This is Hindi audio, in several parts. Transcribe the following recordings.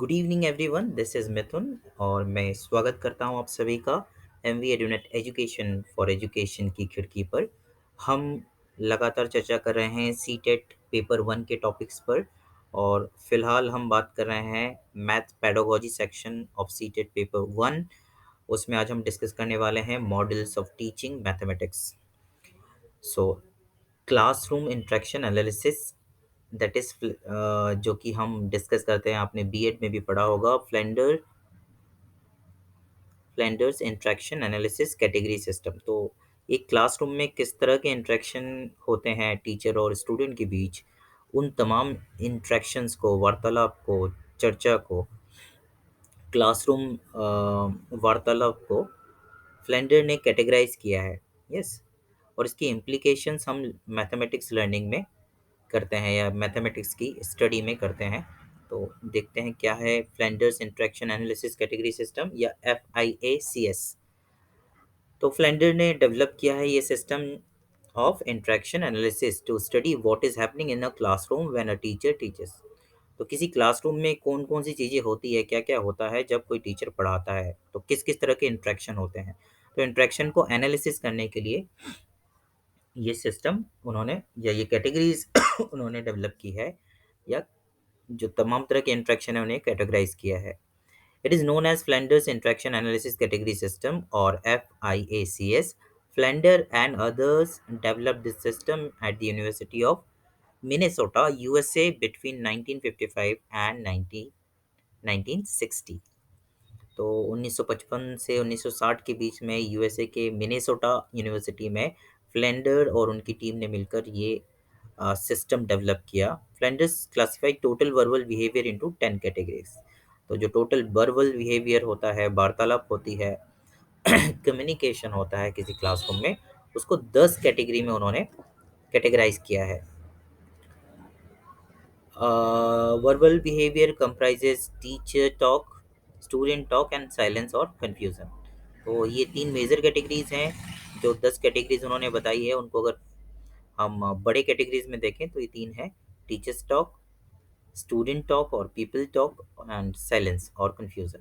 Good evening everyone, this is Mithun और मैं स्वागत करता हूं आप सभी का MV Edunet education for education की खिड़की पर। हम लगातार चर्चा कर रहे हैं सीटेट पेपर वन के टॉपिक्स पर और फिलहाल हम बात कर रहे हैं math pedagogy section of CTET paper one. उसमें आज हम डिस्कस करने वाले हैं models of teaching mathematics. So classroom interaction analysis, that is जो कि हम डिस्कस करते हैं, आपने बीएड में भी पढ़ा होगा, Flanders interaction analysis category system. तो एक क्लासरूम में किस तरह के इंटरेक्शन होते हैं टीचर और स्टूडेंट के बीच, उन तमाम इंटरेक्शंस को, वार्तालाप को, चर्चा को, क्लासरूम वार्तालाप को फ्लेंडर ने कैटेगराइज किया है। यस। और इसकी इम्प्लीकेशंस हम मैथमेटिक्स लर्निंग में करते हैं या मैथमेटिक्स की स्टडी में करते हैं। तो देखते हैं क्या है Flanders interaction analysis category system या FIACS। तो फ्लेंडर ने डेवलप किया है ये system of interaction analysis to study what is happening in a classroom when a teacher teaches. तो किसी क्लासरूम में कौन कौन सी चीज़ें होती है, क्या क्या होता है जब कोई टीचर पढ़ाता है, तो किस किस तरह के इंटरेक्शन होते हैं। तो इंटरेक्शन को एनालिसिस करने के लिए ये सिस्टम उन्होंने या ये कैटेगरीज उन्होंने डेवलप की है, या जो तमाम तरह के इंटरेक्शन है उन्हें कैटेगराइज किया है। It is known as Flanders interaction analysis category system और FIACS. Flender and others developed this system at the University of Minnesota, USA between 1955 and 1960। तो 1955 से 1960 के बीच में यूएसए के मिनेसोटा यूनिवर्सिटी में फ्लेंडर और उनकी टीम ने मिलकर ये सिस्टम डेवलप किया। Flanders classified total verbal behaviour into 10 categories. तो जो टोटल वर्बल बिहेवियर होता है, वार्तालाप होती है, कम्युनिकेशन होता है किसी क्लासरूम में, उसको 10 कैटेगरी में उन्होंने कैटेगराइज किया है। Verbal behaviour comprises teacher talk, student talk and silence और कंफ्यूजन। तो ये तीन मेजर कैटेगरीज हैं। जो 10 कैटेगरीज उन्होंने बताई है, उनको अगर हम बड़े कैटेगरीज में देखें तो ये तीन है: टीचर्स टॉक, स्टूडेंट टॉक और पीपल टॉक, एंड साइलेंस और कंफ्यूजन।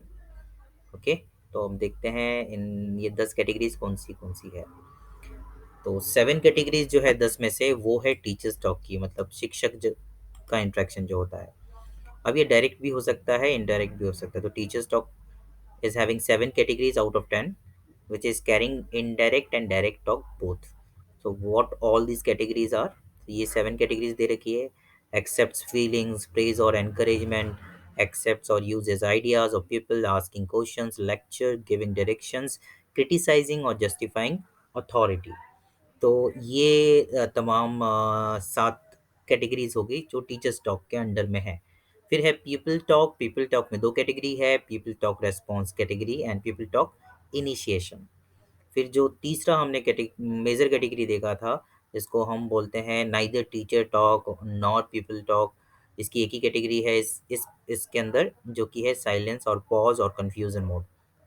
ओके। तो हम देखते हैं इन ये 10 कैटेगरीज कौन सी है। तो 7 कैटेगरीज जो है 10 में से, वो है टीचर्स टॉक की, मतलब का इंट्रैक्शन जो होता है। अब ये डायरेक्ट भी हो सकता है, इनडायरेक्ट भी हो सकता है। तो teachers talk is having 7 categories out of 10, which is carrying indirect and direct talk both. So what all these categories are? ये 7 categories दे रखी है: accepts feelings, praise or encouragement, accepts or uses ideas of people, asking questions, lecture, giving directions, criticizing or justifying authority। तो ये तमाम 7 कैटेगरीज हो गई जो टीचर्स टॉक के अंडर में है। फिर है पीपल टॉक। पीपल टॉक में दो कैटेगरी है: people talk response category and people talk initiation. फिर जो तीसरा हमने मेजर कैटेगरी देखा था, जिसको हम बोलते हैं neither teacher talk not people talk, इसकी एक ही कैटेगरी है इसके अंदर, जो कि है साइलेंस और पॉज और कंफ्यूजन मोड।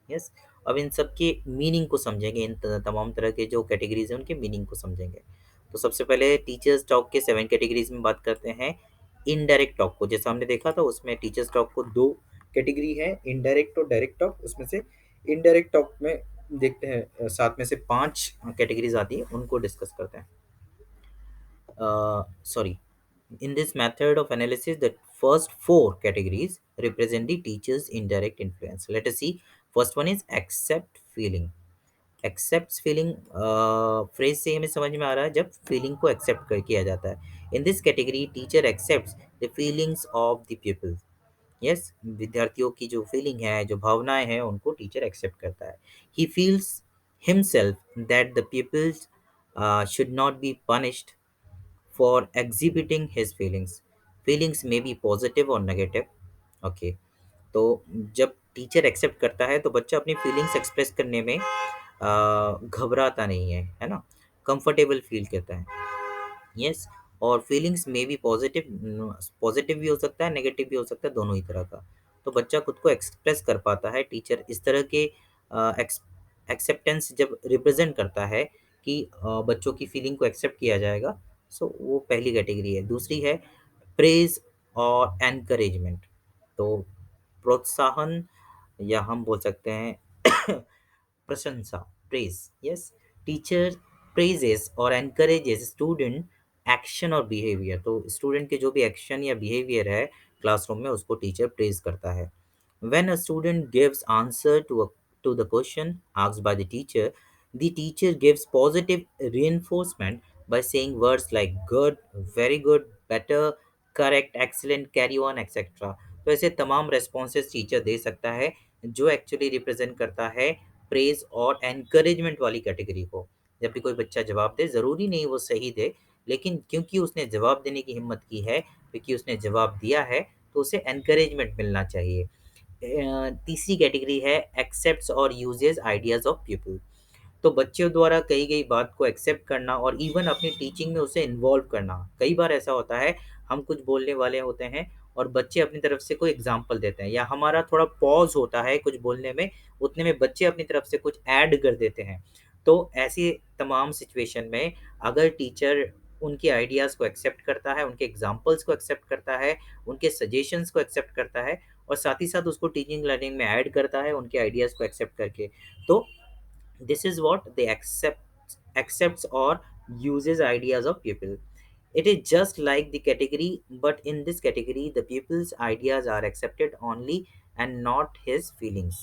यस। अब इन सब के मीनिंग को समझेंगे, इन तमाम तरह के जो कैटेगरीज हैं उनके मीनिंग को समझेंगे। तो सबसे पहले टीचर्स टॉक के 7 कैटेगरीज में बात करते हैं। इनडायरेक्ट टॉक को, जैसा हमने देखा था, उसमें टीचर्स टॉक को दो कैटेगरी है: इनडायरेक्ट और डायरेक्ट टॉक। उसमें से इनडायरेक्ट टॉक में देखते हैं 7 में से 5 कैटेगरीज आती है, उनको डिस्कस करते हैं। Sorry, in this method of analysis, the first 4 categories represent the teacher's indirect influence. Let us see. First one is accept feeling. Accept feeling phrase से हमें समझ में आ रहा है जब फीलिंग को एक्सेप्ट कर किया जाता है। In this category teacher accepts the feelings of the people. Yes, विद्यार्थियों की जो फीलिंग है, जो भावनाएं हैं, उनको टीचर एक्सेप्ट करता है। He feels himself that the peoples should not be punished for exhibiting his feelings. Feelings में बी पॉजिटिव और नेगेटिव। ओके। तो जब टीचर एक्सेप्ट करता है तो बच्चा अपनी फीलिंग्स एक्सप्रेस करने में घबराता नहीं है, है ना, कंफर्टेबल फील करता है। यस। और फीलिंग्स में भी पॉजिटिव भी हो सकता है, नेगेटिव भी हो सकता है, दोनों ही तरह का। तो बच्चा खुद को एक्सप्रेस कर पाता है। टीचर इस तरह के एक्सेप्टेंस जब रिप्रेजेंट करता है कि बच्चों की फीलिंग को एक्सेप्ट किया जाएगा, सो वो पहली कैटेगरी है। दूसरी है प्रेज और एनकरेजमेंट। तो प्रोत्साहन, या हम बोल सकते हैं प्रशंसा, प्रेज। यस, टीचर प्रेजेस और एनकरेजेस स्टूडेंट एक्शन और बिहेवियर। तो स्टूडेंट के जो भी एक्शन या बिहेवियर है क्लासरूम में, उसको टीचर प्रेज करता है। When a student gives answer to the question asked by the teacher gives positive reinforcement by saying words like good, very good, better, correct, excellent, carry on, etc. तो ऐसे तमाम रेस्पॉन्सेज टीचर दे सकता है, जो एक्चुअली रिप्रेजेंट करता है प्रेज और एनकरेजमेंट वाली कैटेगरी को। जब भी कोई बच्चा जवाब दे, ज़रूरी नहीं वो सही दे, लेकिन क्योंकि उसने जवाब देने की हिम्मत की है, क्योंकि उसने जवाब दिया है, तो उसे एनकरेजमेंट मिलना चाहिए। तीसरी कैटेगरी है एक्सेप्ट्स और यूजेस आइडियाज ऑफ पीपल। तो बच्चों द्वारा कही गई बात को एक्सेप्ट करना और इवन अपनी टीचिंग में उसे इन्वॉल्व करना। कई बार ऐसा होता है, हम कुछ बोलने वाले होते हैं और बच्चे अपनी तरफ से कोई एग्जाम्पल देते हैं, या हमारा थोड़ा पॉज होता है कुछ बोलने में, उतने में बच्चे अपनी तरफ से कुछ ऐड कर देते हैं। तो ऐसी तमाम सिचुएशन में अगर टीचर उनके आइडियाज़ को एक्सेप्ट करता है, उनके एग्जाम्पल्स को एक्सेप्ट करता है, उनके सजेशंस को एक्सेप्ट करता है, और साथ ही साथ उसको टीचिंग लर्निंग में ऐड करता है उनके आइडियाज़ को एक्सेप्ट करके, तो this is what they accepts or uses ideas of people. It is just like the category, but in this category the people's ideas are accepted only and not his feelings.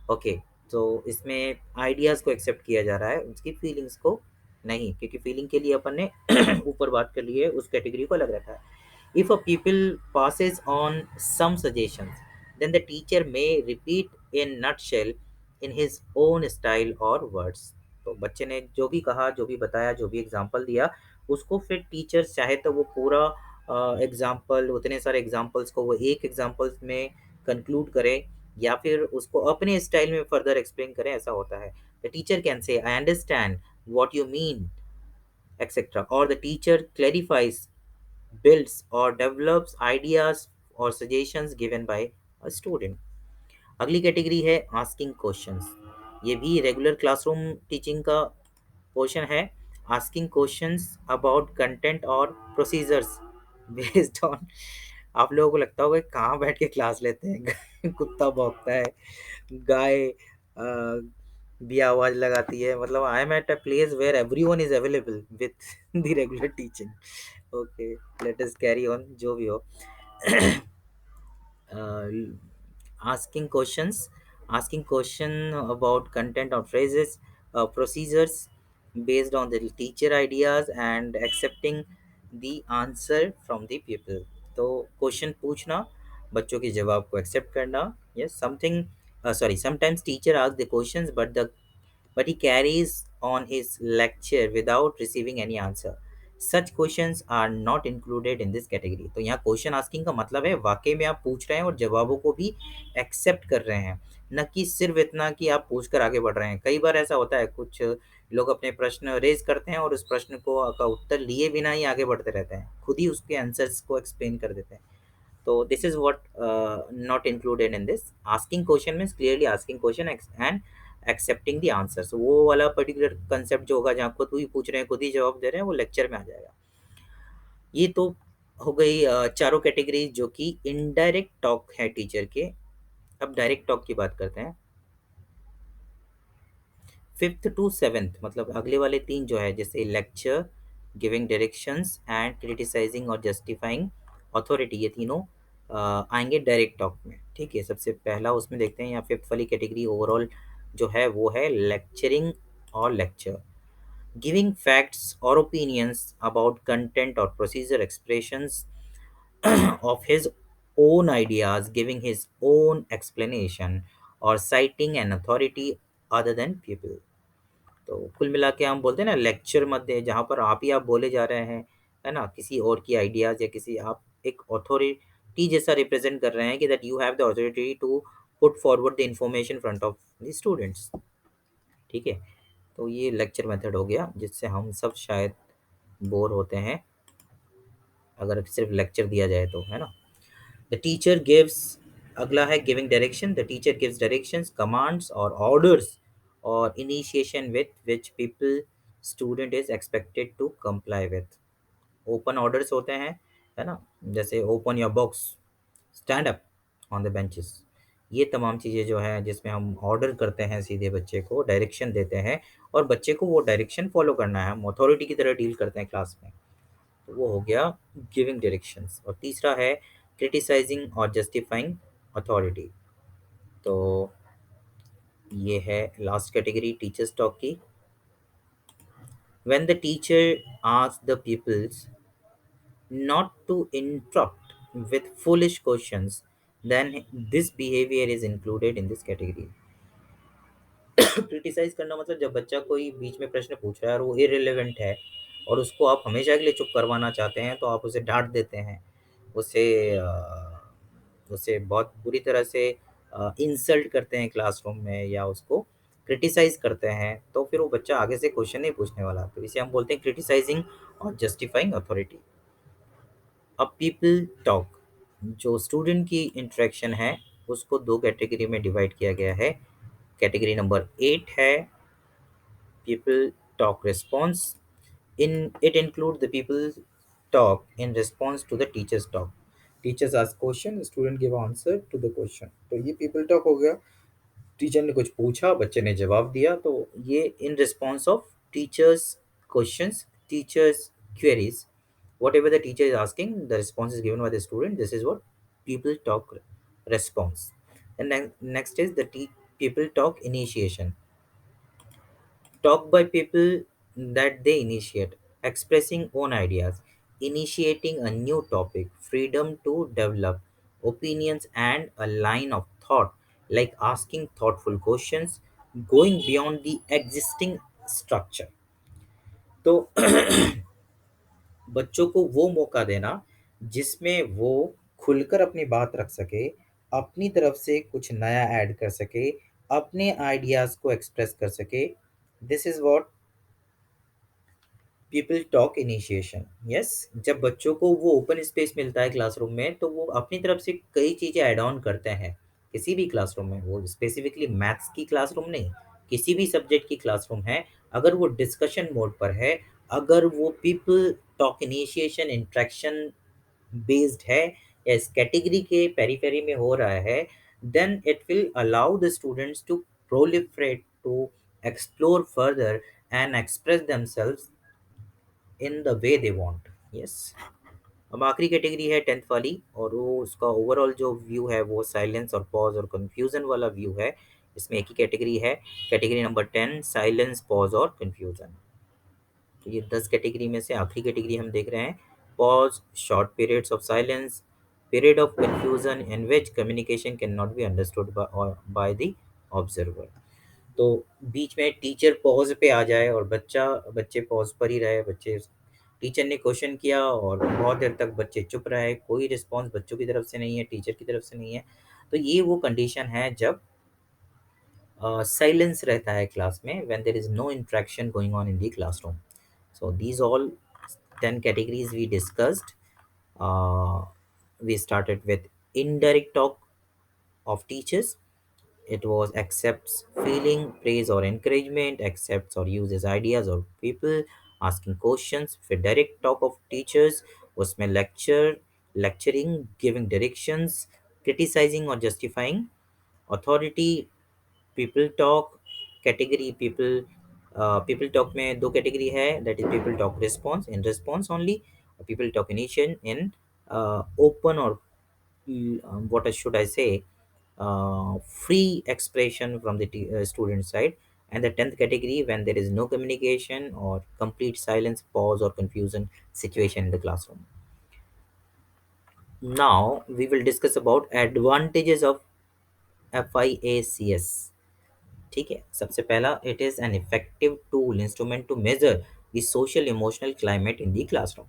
Okay, तो इसमें आइडियाज़ को एक्सेप्ट किया जा रहा है, उसकी फीलिंग्स को नहीं, क्योंकि फीलिंग के लिए अपन ने ऊपर बात कर ली है, उस कैटेगरी को अलग रखा है। If a pupil passes on some suggestions, then the teacher may repeat in nutshell in his own style or words. तो बच्चे ने जो भी कहा, जो भी बताया, जो भी एग्जाम्पल दिया, उसको फिर टीचर चाहे तो वो पूरा एग्जाम्पल, उतने सारे एग्जाम्पल्स को वो एक एग्जाम्पल्स में कंक्लूड करे, या फिर उसको अपने स्टाइल में फर्दर एक्सप्लेन करें, ऐसा होता है। The teacher can say I understand what you mean, etc. Or the teacher clarifies, builds or develops ideas or suggestions given by a student. अगली कैटेगरी है आस्किंग क्वेश्चंस। ये भी रेगुलर क्लासरूम टीचिंग का पोर्शन है। आस्किंग क्वेश्चंस अबाउट कंटेंट और प्रोसीजर्स बेस्ड ऑन, आप लोगों को लगता होगा कि कहाँ बैठ के क्लास लेते हैं कुत्ता भौंकता है, गाय भी आवाज लगाती है, मतलब I am at a place where everyone is available with the regular teaching. Okay, let us carry on, जो भी हो। uh, asking questions, asking question about content or phrases, procedures based on the teacher ideas and accepting the answer from the people. तो क्वेश्चन पूछना, बच्चों के जवाब को एक्सेप्ट करना। Yes, something, sorry, sometimes teacher asks the questions but he carries on his lecture without receiving any answer. Such questions are not included in this category. तो यहाँ क्वेश्चन आस्किंग का मतलब है वाकई में आप पूछ रहे हैं और जवाबों को भी एक्सेप्ट कर रहे हैं, न कि सिर्फ इतना कि आप पूछ कर आगे बढ़ रहे हैं। कई बार ऐसा होता है, कुछ लोग अपने प्रश्न रेज करते हैं और उस प्रश्न को का उत्तर लिए बिना ही आगे बढ़ते रहते हैं, खुद ही उसके आंसर्स को एक्सप्लेन कर देते हैं। तो this is what not included in this. Asking question means clearly asking question and accepting the answers. वो वाला पर्टिकुलर कंसेप्ट जो होगा जहाँ खुद ही पूछ रहे हैं, खुद ही जवाब दे रहे हैं, वो लेक्चर में आ जाएगा। ये तो हो गई चारों कैटेगरी जो कि इनडायरेक्ट टॉक है टीचर के। अब डायरेक्ट टॉक की बात करते हैं। फिफ्थ टू सेवेंथ, मतलब अगले वाले तीन जो है, जैसे lecture, giving directions and criticising और जस्टिफाइंग अथॉरिटी, ये तीनों आएंगे डायरेक्ट टॉक में। ठीक है, सबसे पहला उसमें देखते हैं, यहाँ फिफ्थ वाली कैटेगरी ओवरऑल जो है वो है लेक्चरिंग और लेक्चर। गिविंग फैक्ट्स और ओपिनियंस अबाउट कंटेंट और procedure, expressions of his own ideas, giving his own explanation or citing an authority other than people. तो कुल मिला के हम बोलते हैं ना लेक्चर मत दे, जहाँ पर आप ही आप बोले जा रहे हैं, है ना, किसी और की आइडियाज़ या किसी, आप एक अथॉरिटी जैसा रिप्रेजेंट कर रहे हैं कि that you have the authority to put forward the information front of the students. ठीक है, तो ये लेक्चर मेथड हो गया, जिससे हम सब शायद बोर होते हैं अगर सिर्फ लेक्चर दिया जाए तो, है ना। द टीचर गिव्स, अगला है giving direction. The teacher gives directions, commands और ऑर्डर्स और initiation with which people student is expected to comply with. Open orders होते हैं, है ना, जैसे open your box, stand up on the benches, ये तमाम चीज़ें जो है जिसमें हम ऑर्डर करते हैं, सीधे बच्चे को डायरेक्शन देते हैं और बच्चे को वो डायरेक्शन फॉलो करना है, हम अथॉरिटी की तरह डील करते हैं क्लास में। तो वो हो गया गिविंग डायरेक्शंस। और तीसरा है क्रिटिसाइजिंग और जस्टिफाइंग अथॉरिटी। तो ये है लास्ट कैटेगरी टीचर्स टॉक की। When the teacher asks the pupils not to interrupt with foolish questions, then this behavior is included in this category. Criticise करना मतलब जब बच्चा कोई बीच में प्रश्न पूछ रहा है और वो इररिलेवेंट है और उसको आप हमेशा के लिए चुप करवाना चाहते हैं, तो आप उसे डांट देते हैं, उसे उसे बहुत बुरी तरह से इंसल्ट करते हैं क्लासरूम में, या उसको क्रिटिसाइज करते हैं, तो फिर वो बच्चा आगे से क्वेश्चन नहीं पूछने वाला। तो इसे हम बोलते हैं क्रिटिसाइजिंग और जस्टिफाइंग अथॉरिटी। अब पीपल टॉक, जो स्टूडेंट की इंटरेक्शन है, उसको दो कैटेगरी में डिवाइड किया गया है। कैटेगरी नंबर 8 है people talk response. In it includes the people talk in response to the teachers talk. Teachers ask question, student give answer to the question. तो ये people talk हो गया। टीचर ने कुछ पूछा, बच्चे ने जवाब दिया, तो ये in response of teachers questions, teachers queries, whatever the teacher is asking, the response is given by the student. This is what people talk response. And then next is the people talk initiation. Talk by people that they initiate, expressing own ideas, initiating a new topic, freedom to develop opinions, and a line of thought, like asking thoughtful questions, going beyond the existing structure. तो बच्चों को वो मौका देना जिसमें वो खुलकर अपनी बात रख सके, अपनी तरफ से कुछ नया ऐड कर सके, अपने आइडियाज को एक्सप्रेस कर सके। This is what people talk initiation. Yes, जब बच्चों को वो ओपन स्पेस मिलता है क्लासरूम में, तो वो अपनी तरफ से कई चीज़ें ऐड ऑन करते हैं। किसी भी क्लासरूम में, वो स्पेसिफिकली मैथ्स की क्लासरूम नहीं, किसी भी सब्जेक्ट की क्लासरूम है, अगर वो डिस्कशन मोड पर है, अगर वो people talk initiation interaction based है, या इस कैटेगरी के पेरीफेरी में हो रहा है, then it will allow the students to proliferate, to explore further and express themselves in the way they want. Yes. अब आखिरी कैटेगरी है 10th वाली, और वो उसका ओवरऑल जो व्यू है वो साइलेंस और पॉज और कंफ्यूजन वाला व्यू है। इसमें एक ही कैटेगरी है, कैटेगरी नंबर 10, साइलेंस, पॉज और कंफ्यूजन। तो ये 10 कैटेगरी में से आखिरी कैटेगरी हम देख रहे हैं। Pause, short periods of silence, period of confusion in which communication can not be understood by the observer. तो बीच में टीचर पॉज पे आ जाए और बच्चे पॉज पर ही रहे, बच्चे, टीचर ने क्वेश्चन किया और बहुत देर तक बच्चे चुप रहे, कोई रिस्पांस बच्चों की तरफ से नहीं है, टीचर की तरफ से नहीं है। तो ये वो कंडीशन है जब साइलेंस रहता है क्लास में, when there is no interaction going on in the classroom. So these all 10 categories we discussed. We started with indirect talk of teachers. It was accepts feeling, praise or encouragement, accepts or uses ideas or people, asking questions. फिर direct talk of teachers, उसमें lecturing, giving directions, criticizing और justifying. Authority, people talk category, people talk में दो कैटेगरी है, that is people talk response, in response only, people talk initiation in open or what should I say, free expression from the student side. And the 10th category, when there is no communication or complete silence, pause or confusion situation in the classroom. Now we will discuss about advantages of FIACS. ठीक है, सबसे पहला, it is an effective tool, instrument to measure the social emotional climate in the classroom.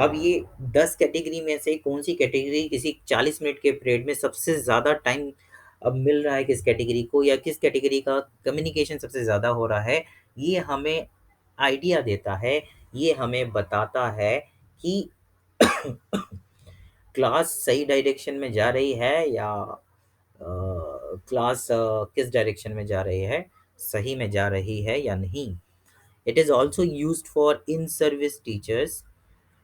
अब ये 10 कैटेगरी में से कौन सी कैटेगरी किसी 40 मिनट के पीरियड में सबसे ज़्यादा टाइम अब मिल रहा है किस कैटेगरी को, या किस कैटेगरी का कम्युनिकेशन सबसे ज़्यादा हो रहा है, ये हमें आइडिया देता है, ये हमें बताता है कि क्लास सही डायरेक्शन में जा रही है, या क्लास किस डायरेक्शन में जा रही है, सही में जा रही है या नहीं। It is also use for in service teachers.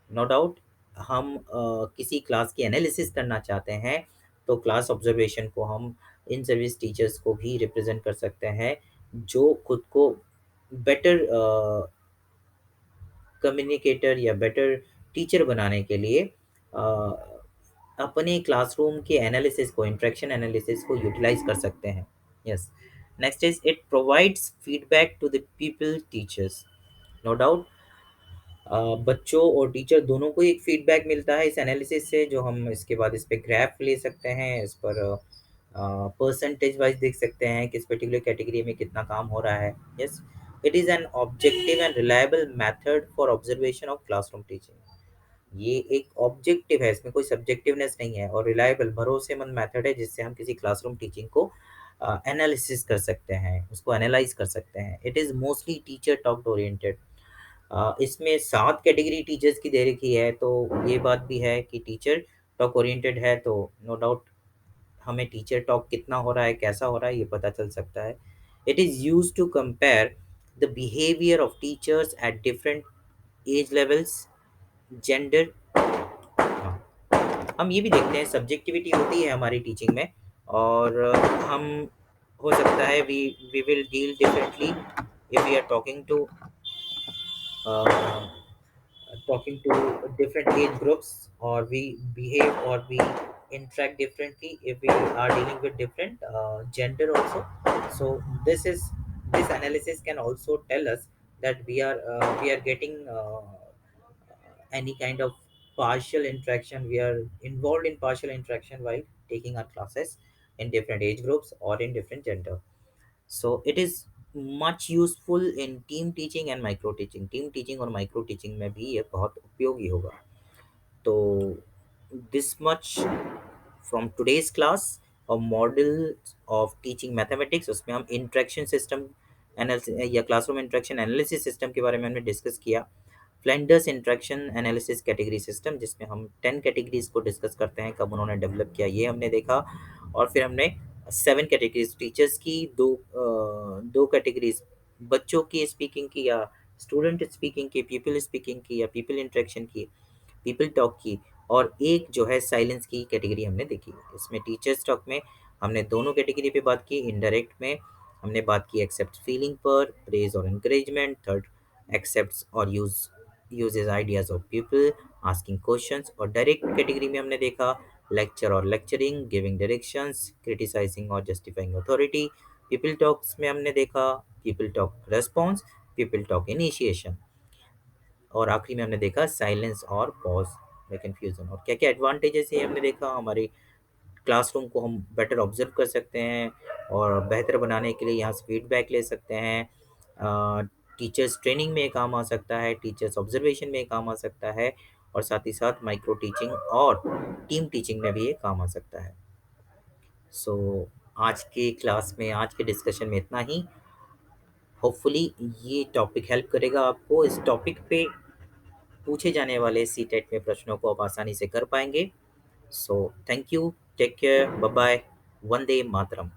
No doubt, हम किसी क्लास की एनालिसिस करना चाहते हैं, तो क्लास ऑब्जर्वेशन को हम इन सर्विस टीचर्स को भी रिप्रेजेंट कर सकते हैं, जो खुद को बेटर कम्युनिकेटर या बेटर टीचर बनाने के लिए अपने क्लासरूम के एनालिसिस को, इंटरेक्शन एनालिसिस को यूटिलाइज कर सकते हैं। Yes. Next is it provides feedback to the people teachers. No doubt बच्चों और टीचर दोनों को एक फीडबैक मिलता है इस एनालिसिस से, जो हम इसके बाद इस पे ग्राफ ले सकते हैं, इस पर परसेंटेज वाइज देख सकते हैं किस पर्टिकुलर कैटेगरी में कितना काम हो रहा है। Yes. It is an objective and reliable method for observation of classroom teaching. ये एक ऑब्जेक्टिव है, इसमें कोई सब्जेक्टिवनेस नहीं है, और रिलायबल भरोसेमंद मेथड है जिससे हम किसी क्लासरूम टीचिंग को एनालिसिस कर सकते हैं, उसको एनालाइज कर सकते हैं। It is mostly teacher talk oriented. इसमें 7 कैटेगरी टीचर्स की दे रखी है, तो ये बात भी है कि टीचर टॉक ओरिएंटेड है, तो नो डाउट हमें टीचर टॉक कितना हो रहा है, कैसा हो रहा है, ये पता चल सकता है। It is use to compare the behaviour of teachers at different age levels, gender. हम ये भी देखते हैं सब्जेक्टिविटी होती है हमारी टीचिंग में, और हम हो सकता है we will deal differently if we are talking to different age groups, or we behave or we interact differently if we are dealing with different gender also. So this analysis can also tell us that we are getting any kind of partial interaction, we are involved in partial interaction while taking our classes in different age groups or in different gender. So it is much useful in team teaching and micro teaching. Team teaching और माइक्रो टीचिंग में भी ये बहुत उपयोगी होगा। तो this much from today's class और मॉडल ऑफ टीचिंग मैथमेटिक्स। उसमें हम इंट्रैक्शन सिस्टम एनालिसिस या क्लासरूम इंट्रैक्शन एनालिसिस सिस्टम के बारे में हमने डिस्कस किया। Flanders interaction analysis category system, जिसमें हम 10 कैटेगरीज को डिस्कस करते हैं, कब उन्होंने डेवलप किया ये हमने देखा। और फिर हमने 7 कैटेगरीज टीचर्स की, दो कैटेगरीज बच्चों की स्पीकिंग की या स्टूडेंट स्पीकिंग की, पीपल स्पीकिंग की या पीपल इंटरेक्शन की, पीपल टॉक की, और एक जो है साइलेंस की कैटेगरी हमने देखी। इसमें टीचर्स टॉक में हमने दोनों कैटेगरी पे बात की। इनडायरेक्ट में हमने बात की एक्सेप्ट फीलिंग पर, प्रेज और encouragement। थर्ड, एक्सेप्ट्स और uses ideas of people, asking questions. और डायरेक्ट कैटेगरी में हमने देखा लेक्चर और लेक्चरिंग, गिविंग डायरेक्शंस, क्रिटिसाइजिंग और जस्टिफाइंग अथॉरिटी। पीपल टॉक्स में हमने देखा people talk response, people talk initiation, और आखिरी में हमने देखा साइलेंस और पॉज या कंफ्यूजन। और क्या क्या एडवांटेजेस है हमने देखा। हमारे क्लासरूम को हम बेटर ऑब्जर्व कर सकते हैं, और बेहतर बनाने के लिए यहाँ से फीडबैक ले सकते हैं। टीचर्स ट्रेनिंग में काम आ सकता है, टीचर्स ऑब्जर्वेशन में काम आ सकता है, और साथ ही साथ माइक्रो टीचिंग और टीम टीचिंग में भी ये काम आ सकता है। सो आज के क्लास में, आज के डिस्कशन में इतना ही। होपफुली ये टॉपिक हेल्प करेगा आपको। इस टॉपिक पे पूछे जाने वाले सीटेट में प्रश्नों को आप आसानी से कर पाएंगे। So thank you, take care, bye bye, Vande Mataram.